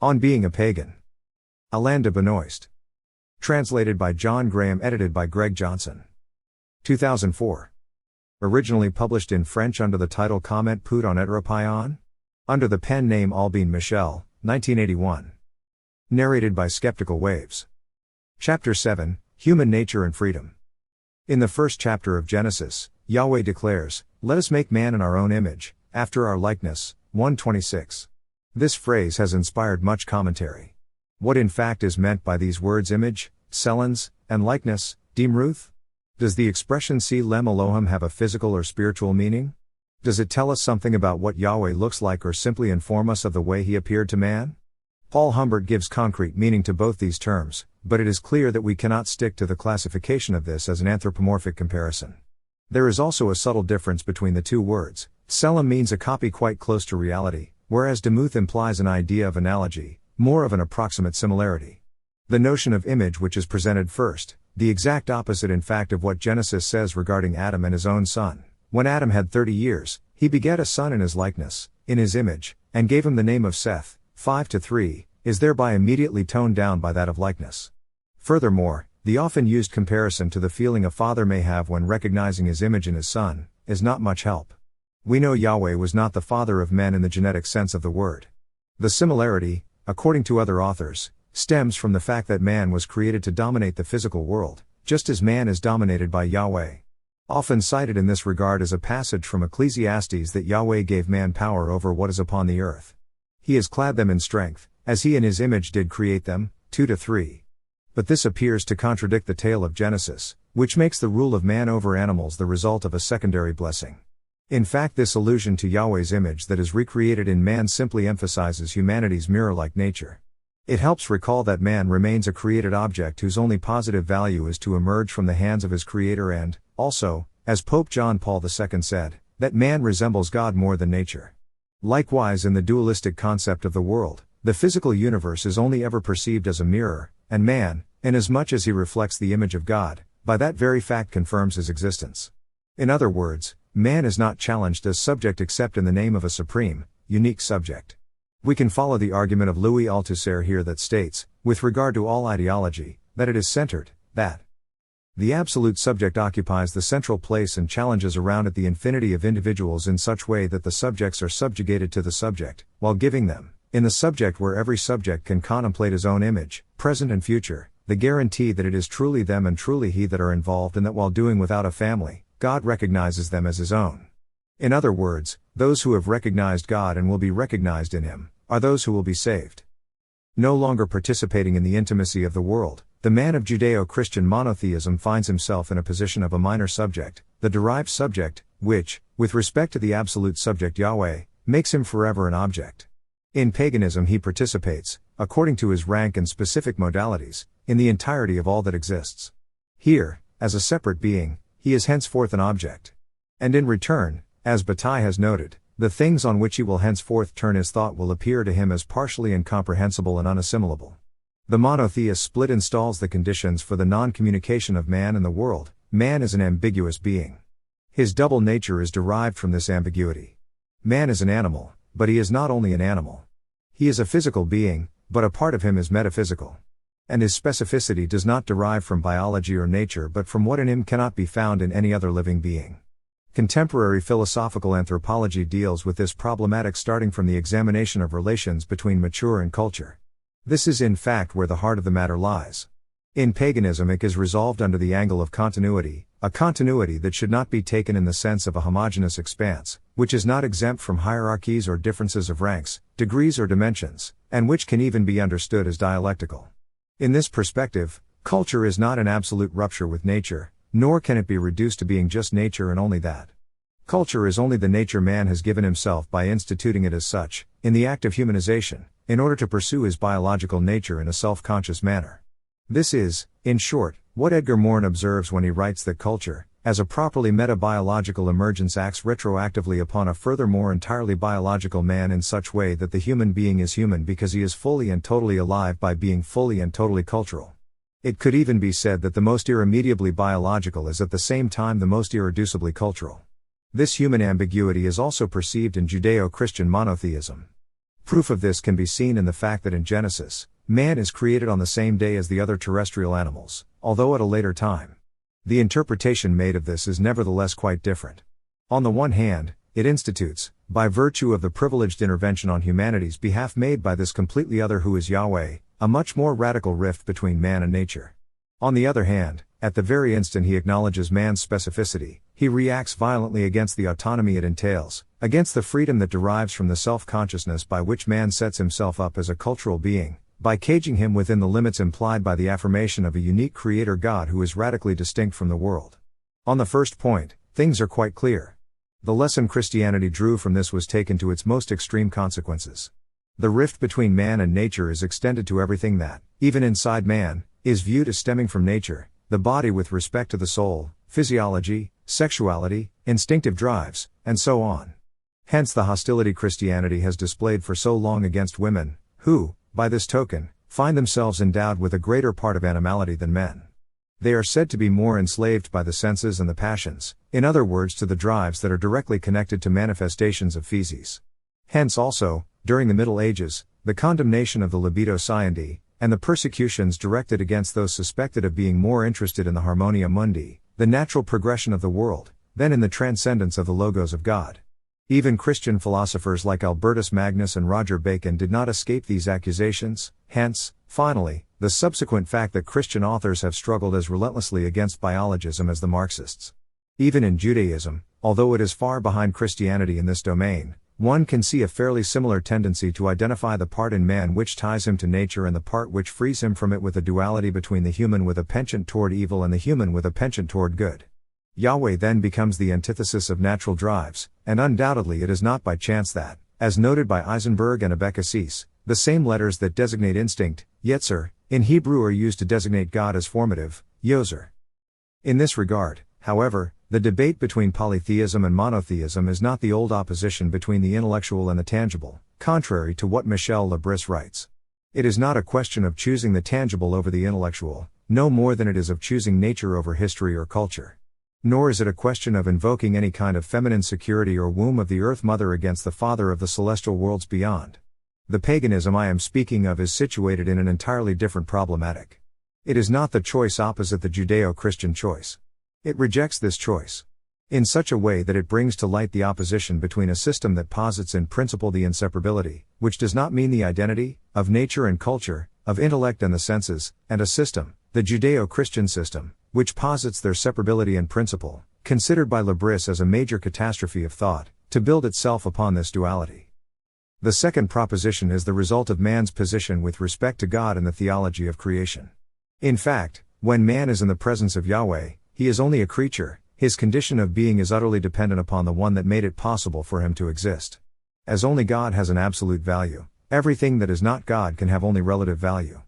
On Being a Pagan. Alain de Benoist. Translated by John Graham, edited by Greg Johnson. 2004. Originally published in French under the title Comment peut-on, étre, paien? Under the pen name Albin Michel, 1981. Narrated by Skeptical Waves. Chapter 7, Human Nature and Freedom. In the first chapter of Genesis, Yahweh declares, "Let us make man in our own image, after our likeness." 1:26. This phrase has inspired much commentary. What in fact is meant by these words image, selens, and likeness, Ruth? Does the expression Tselem Elohim have a physical or spiritual meaning? Does it tell us something about what Yahweh looks like or simply inform us of the way he appeared to man? Paul Humbert gives concrete meaning to both these terms, but it is clear that we cannot stick to the classification of this as an anthropomorphic comparison. There is also a subtle difference between the two words. Tselem means a copy quite close to reality, whereas Demuth implies an idea of analogy, more of an approximate similarity. The notion of image which is presented first, the exact opposite in fact of what Genesis says regarding Adam and his own son. When Adam had 30 years, he begat a son in his likeness, in his image, and gave him the name of Seth, 5-3, is thereby immediately toned down by that of likeness. Furthermore, the often used comparison to the feeling a father may have when recognizing his image in his son, is not much help. We know Yahweh was not the father of men in the genetic sense of the word. The similarity, according to other authors, stems from the fact that man was created to dominate the physical world, just as man is dominated by Yahweh. Often cited in this regard is a passage from Ecclesiastes that Yahweh gave man power over what is upon the earth. He has clad them in strength, as he in his image did create them, 2-3. But this appears to contradict the tale of Genesis, which makes the rule of man over animals the result of a secondary blessing. In fact, this allusion to Yahweh's image that is recreated in man simply emphasizes humanity's mirror-like nature. It helps recall that man remains a created object whose only positive value is to emerge from the hands of his creator and, also, as Pope John Paul II said, that man resembles God more than nature. Likewise, in the dualistic concept of the world, the physical universe is only ever perceived as a mirror, and man, inasmuch as he reflects the image of God, by that very fact confirms his existence. In other words, man is not challenged as subject except in the name of a supreme, unique subject. We can follow the argument of Louis Althusser here that states, with regard to all ideology, that it is centered, that the absolute subject occupies the central place and challenges around it the infinity of individuals in such way that the subjects are subjugated to the subject, while giving them, in the subject where every subject can contemplate his own image, present and future, the guarantee that it is truly them and truly he that are involved and that while doing without a family, God recognizes them as his own. In other words, those who have recognized God and will be recognized in him, are those who will be saved. No longer participating in the intimacy of the world, the man of Judeo-Christian monotheism finds himself in a position of a minor subject, the derived subject, which, with respect to the absolute subject Yahweh, makes him forever an object. In paganism he participates, according to his rank and specific modalities, in the entirety of all that exists. Here, as a separate being, he is henceforth an object. And in return, as Bataille has noted, the things on which he will henceforth turn his thought will appear to him as partially incomprehensible and unassimilable. The monotheist split installs the conditions for the non-communication of man and the world. Man is an ambiguous being. His double nature is derived from this ambiguity. Man is an animal, but he is not only an animal. He is a physical being, but a part of him is metaphysical. And his specificity does not derive from biology or nature but from what in him cannot be found in any other living being. Contemporary philosophical anthropology deals with this problematic starting from the examination of relations between mature and culture. This is in fact where the heart of the matter lies. In paganism it is resolved under the angle of continuity, a continuity that should not be taken in the sense of a homogeneous expanse, which is not exempt from hierarchies or differences of ranks, degrees or dimensions, and which can even be understood as dialectical. In this perspective, culture is not an absolute rupture with nature, nor can it be reduced to being just nature and only that. Culture is only the nature man has given himself by instituting it as such, in the act of humanization, in order to pursue his biological nature in a self-conscious manner. This is, in short, what Edgar Morin observes when he writes that culture, as a properly meta-biological emergence, acts retroactively upon a furthermore entirely biological man in such way that the human being is human because he is fully and totally alive by being fully and totally cultural. It could even be said that the most irremediably biological is at the same time the most irreducibly cultural. This human ambiguity is also perceived in Judeo-Christian monotheism. Proof of this can be seen in the fact that in Genesis, man is created on the same day as the other terrestrial animals, although at a later time. The interpretation made of this is nevertheless quite different. On the one hand, it institutes, by virtue of the privileged intervention on humanity's behalf made by this completely other who is Yahweh, a much more radical rift between man and nature. On the other hand, at the very instant he acknowledges man's specificity, he reacts violently against the autonomy it entails, against the freedom that derives from the self-consciousness by which man sets himself up as a cultural being, by caging him within the limits implied by the affirmation of a unique creator God who is radically distinct from the world. On the first point, things are quite clear. The lesson Christianity drew from this was taken to its most extreme consequences. The rift between man and nature is extended to everything that, even inside man, is viewed as stemming from nature, the body with respect to the soul, physiology, sexuality, instinctive drives, and so on. Hence the hostility Christianity has displayed for so long against women, who, by this token, find themselves endowed with a greater part of animality than men. They are said to be more enslaved by the senses and the passions, in other words to the drives that are directly connected to manifestations of physis. Hence also, during the Middle Ages, the condemnation of the libido scienti, and the persecutions directed against those suspected of being more interested in the harmonia mundi, the natural progression of the world, than in the transcendence of the logos of God. Even Christian philosophers like Albertus Magnus and Roger Bacon did not escape these accusations. Hence, finally, the subsequent fact that Christian authors have struggled as relentlessly against biologism as the Marxists. Even in Judaism, although it is far behind Christianity in this domain, one can see a fairly similar tendency to identify the part in man which ties him to nature and the part which frees him from it with a duality between the human with a penchant toward evil and the human with a penchant toward good. Yahweh then becomes the antithesis of natural drives, and undoubtedly it is not by chance that, as noted by Eisenberg and Abekassis, the same letters that designate instinct, Yetzer, in Hebrew are used to designate God as formative, Yozer. In this regard, however, the debate between polytheism and monotheism is not the old opposition between the intellectual and the tangible, contrary to what Michel Lebris writes. It is not a question of choosing the tangible over the intellectual, no more than it is of choosing nature over history or culture. Nor is it a question of invoking any kind of feminine security or womb of the earth mother against the father of the celestial worlds beyond. The paganism I am speaking of is situated in an entirely different problematic. It is not the choice opposite the Judeo-Christian choice. It rejects this choice in such a way that it brings to light the opposition between a system that posits in principle the inseparability, which does not mean the identity, of nature and culture, of intellect and the senses, and a system, the Judeo-Christian system, which posits their separability in principle, considered by Lebris as a major catastrophe of thought, to build itself upon this duality. The second proposition is the result of man's position with respect to God and the theology of creation. In fact, when man is in the presence of Yahweh, he is only a creature, his condition of being is utterly dependent upon the one that made it possible for him to exist. As only God has an absolute value, everything that is not God can have only relative value.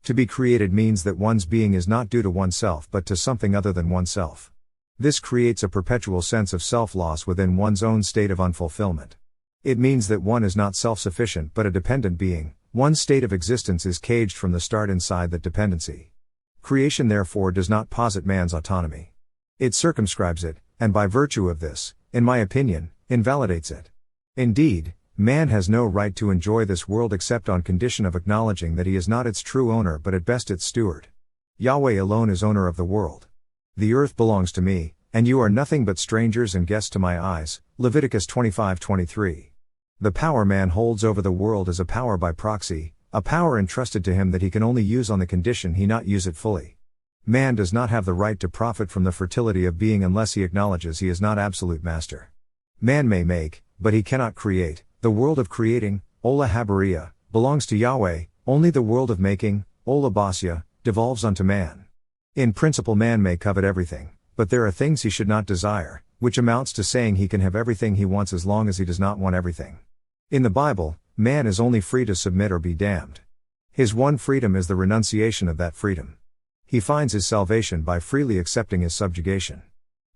To be created means that one's being is not due to oneself but to something other than oneself. This creates a perpetual sense of self-loss within one's own state of unfulfillment. It means that one is not self-sufficient but a dependent being, one's state of existence is caged from the start inside that dependency. Creation therefore does not posit man's autonomy. It circumscribes it, and by virtue of this, in my opinion, invalidates it. Indeed, man has no right to enjoy this world except on condition of acknowledging that he is not its true owner but at best its steward. Yahweh alone is owner of the world. The earth belongs to me, and you are nothing but strangers and guests to my eyes, Leviticus 25:23. The power man holds over the world is a power by proxy, a power entrusted to him that he can only use on the condition he not use it fully. Man does not have the right to profit from the fertility of being unless he acknowledges he is not absolute master. Man may make, but he cannot create. The world of creating, Ola Habaria, belongs to Yahweh, only the world of making, Ola Basya, devolves unto man. In principle man may covet everything, but there are things he should not desire, which amounts to saying he can have everything he wants as long as he does not want everything. In the Bible, man is only free to submit or be damned. His one freedom is the renunciation of that freedom. He finds his salvation by freely accepting his subjugation.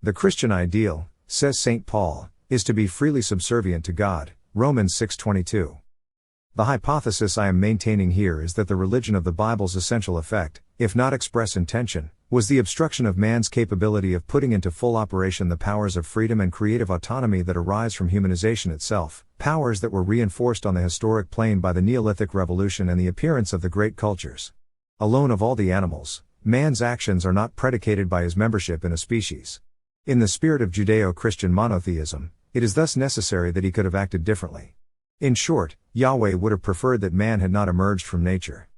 The Christian ideal, says St. Paul, is to be freely subservient to God, Romans 6:22. The hypothesis I am maintaining here is that the religion of the Bible's essential effect, if not express intention, was the obstruction of man's capability of putting into full operation the powers of freedom and creative autonomy that arise from humanization itself, powers that were reinforced on the historic plane by the Neolithic Revolution and the appearance of the great cultures. Alone of all the animals, man's actions are not predicated by his membership in a species. In the spirit of Judeo-Christian monotheism, it is thus necessary that he could have acted differently. In short, Yahweh would have preferred that man had not emerged from nature.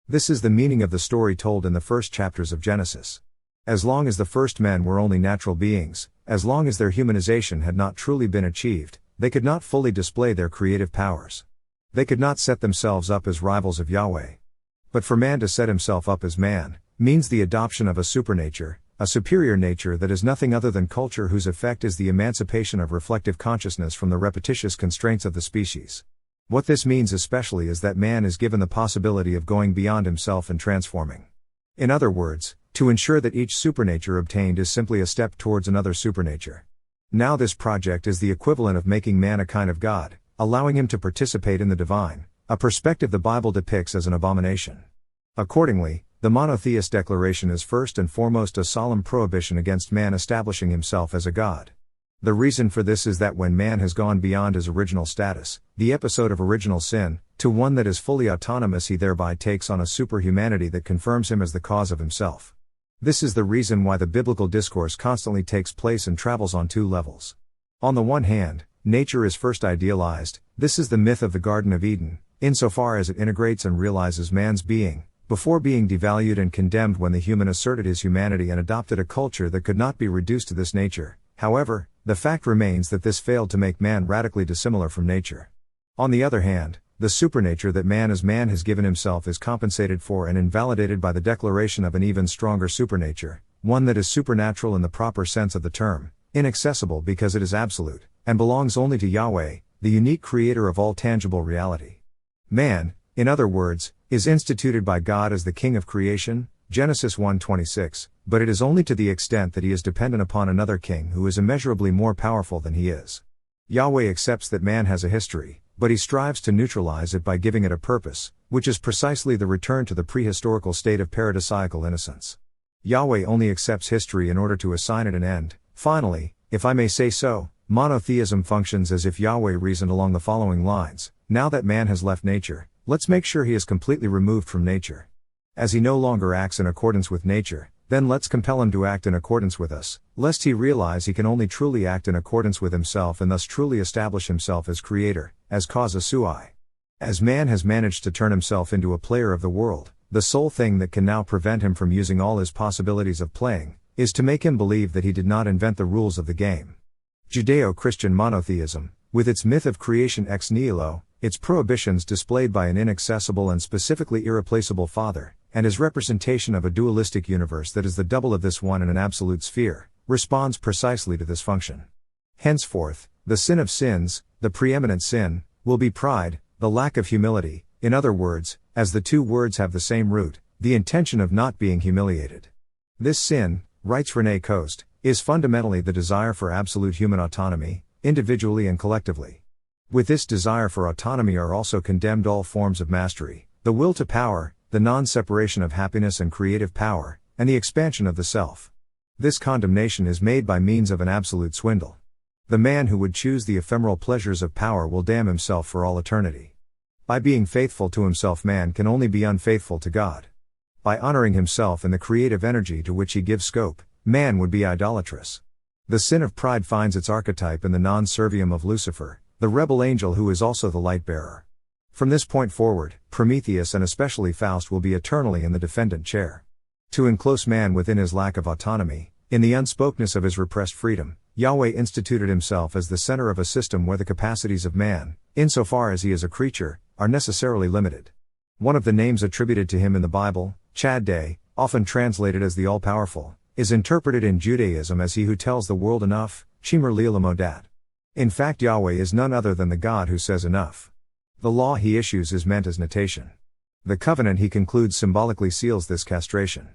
This is the meaning of the story told in the first chapters of Genesis. As long as the first men were only natural beings, as long as their humanization had not truly been achieved, they could not fully display their creative powers. They could not set themselves up as rivals of Yahweh. But for man to set himself up as man, means the adoption of a supernature, a superior nature that is nothing other than culture whose effect is the emancipation of reflective consciousness from the repetitious constraints of the species. What this means especially is that man is given the possibility of going beyond himself and transforming. In other words, to ensure that each supernature obtained is simply a step towards another supernature. Now this project is the equivalent of making man a kind of God, allowing him to participate in the divine, a perspective the Bible depicts as an abomination. Accordingly, the monotheist declaration is first and foremost a solemn prohibition against man establishing himself as a God. The reason for this is that when man has gone beyond his original status, the episode of original sin, to one that is fully autonomous, he thereby takes on a superhumanity that confirms him as the cause of himself. This is the reason why the biblical discourse constantly takes place and travels on two levels. On the one hand, nature is first idealized. This is the myth of the Garden of Eden, insofar as it integrates and realizes man's being, before being devalued and condemned when the human asserted his humanity and adopted a culture that could not be reduced to this nature. However, the fact remains that this failed to make man radically dissimilar from nature. On the other hand, the supernature that man as man has given himself is compensated for and invalidated by the declaration of an even stronger supernature, one that is supernatural in the proper sense of the term, inaccessible because it is absolute, and belongs only to Yahweh, the unique creator of all tangible reality. Man, in other words, is instituted by God as the king of creation, Genesis 1:26, but it is only to the extent that he is dependent upon another king who is immeasurably more powerful than he is. Yahweh accepts that man has a history, but he strives to neutralize it by giving it a purpose, which is precisely the return to the prehistorical state of paradisiacal innocence. Yahweh only accepts history in order to assign it an end. Finally, if I may say so, monotheism functions as if Yahweh reasoned along the following lines: now that man has left nature, let's make sure he is completely removed from nature. As he no longer acts in accordance with nature, then let's compel him to act in accordance with us, lest he realize he can only truly act in accordance with himself and thus truly establish himself as creator, as causa sui. As man has managed to turn himself into a player of the world, the sole thing that can now prevent him from using all his possibilities of playing, is to make him believe that he did not invent the rules of the game. Judeo-Christian monotheism, with its myth of creation ex nihilo, its prohibitions displayed by an inaccessible and specifically irreplaceable Father, and his representation of a dualistic universe that is the double of this one in an absolute sphere, responds precisely to this function. Henceforth, the sin of sins, the preeminent sin, will be pride, the lack of humility, in other words, as the two words have the same root, the intention of not being humiliated. This sin, writes René Coste, is fundamentally the desire for absolute human autonomy, individually and collectively. With this desire for autonomy are also condemned all forms of mastery, the will to power, the non-separation of happiness and creative power, and the expansion of the self. This condemnation is made by means of an absolute swindle. The man who would choose the ephemeral pleasures of power will damn himself for all eternity. By being faithful to himself, man can only be unfaithful to God. By honoring himself in the creative energy to which he gives scope, man would be idolatrous. The sin of pride finds its archetype in the non-servium of Lucifer, the rebel angel who is also the light-bearer. From this point forward, Prometheus and especially Faust will be eternally in the defendant chair. To enclose man within his lack of autonomy, in the unspokenness of his repressed freedom, Yahweh instituted himself as the center of a system where the capacities of man, insofar as he is a creature, are necessarily limited. One of the names attributed to him in the Bible, Chad-Day, often translated as the All-Powerful, is interpreted in Judaism as he who tells the world enough, Shemer Li'Olamodat. In fact, Yahweh is none other than the God who says enough. The law he issues is meant as notation. The covenant he concludes symbolically seals this castration.